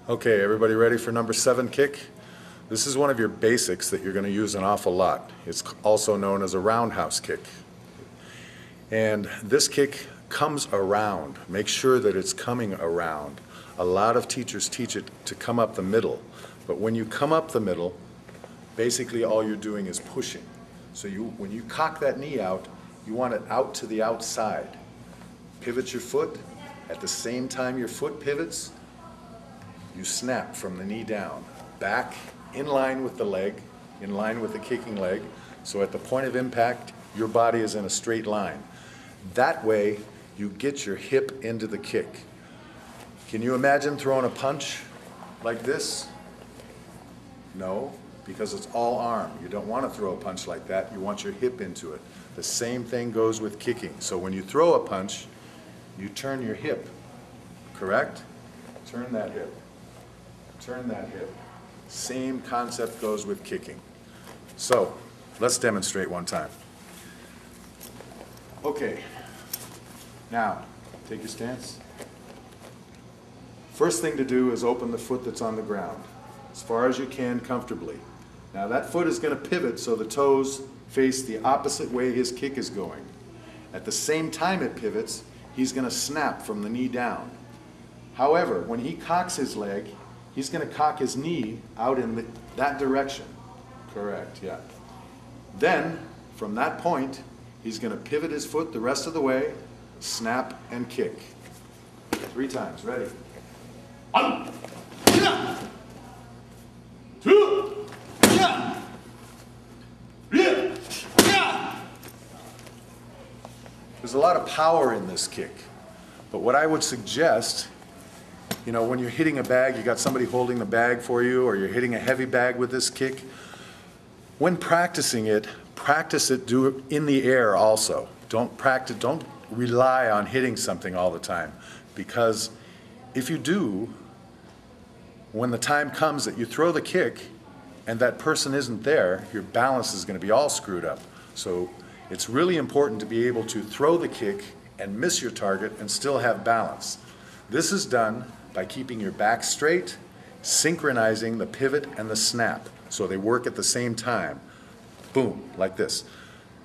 Okay, everybody ready for number 7 kick? This is one of your basics that you're going to use an awful lot. It's also known as a roundhouse kick. And this kick comes around. Make sure that it's coming around. A lot of teachers teach it to come up the middle. But when you come up the middle, basically all you're doing is pushing. So when you cock that knee out, you want it out to the outside. Pivot your foot. At the same time your foot pivots, you snap from the knee down, back in line with the leg, in line with the kicking leg. So at the point of impact, your body is in a straight line. That way, you get your hip into the kick. Can you imagine throwing a punch like this? No, because it's all arm. You don't want to throw a punch like that. You want your hip into it. The same thing goes with kicking. So when you throw a punch, you turn your hip, correct? Turn that hip. Turn that hip. Same concept goes with kicking. So let's demonstrate one time. Okay, now take your stance. First thing to do is open the foot that's on the ground as far as you can comfortably. Now that foot is going to pivot so the toes face the opposite way his kick is going. At the same time it pivots, he's going to snap from the knee down. However, when he cocks his leg, he's going to cock his knee out in that direction. Correct, yeah. Then, from that point, he's going to pivot his foot the rest of the way, snap, and kick. 3 times. Ready? 1, 2, There's a lot of power in this kick, but what I would suggest, you know, when you're hitting a bag, you got somebody holding the bag for you, or you're hitting a heavy bag with this kick, when practicing it, do it in the air also. Don't rely on hitting something all the time, because if you do, when the time comes that you throw the kick and that person isn't there, your balance is going to be all screwed up. So it's really important to be able to throw the kick and miss your target and still have balance. This is done by keeping your back straight, synchronizing the pivot and the snap so they work at the same time. Boom, like this.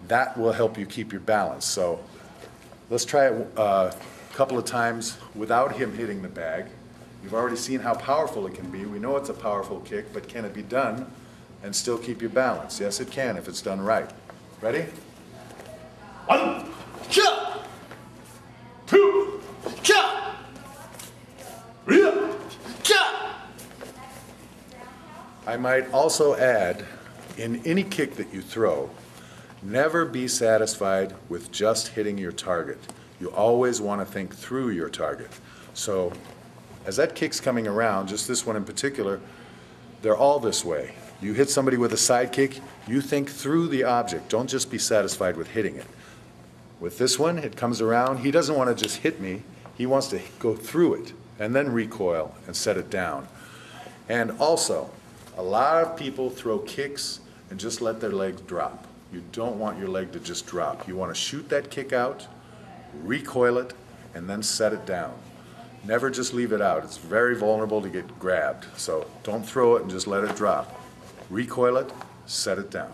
That will help you keep your balance. So let's try it a couple of times without him hitting the bag. You've already seen how powerful it can be. We know it's a powerful kick, but can it be done and still keep your balance? Yes, it can if it's done right. Ready? 1, 2, 3. I might also add, in any kick that you throw, never be satisfied with just hitting your target. You always want to think through your target. So as that kick's coming around, just this one in particular, they're all this way. You hit somebody with a side kick, you think through the object. Don't just be satisfied with hitting it. With this one, it comes around. He doesn't want to just hit me. He wants to go through it and then recoil and set it down. And also, a lot of people throw kicks and just let their legs drop. You don't want your leg to just drop. You want to shoot that kick out, recoil it, and then set it down. Never just leave it out. It's very vulnerable to get grabbed. So don't throw it and just let it drop. Recoil it, set it down.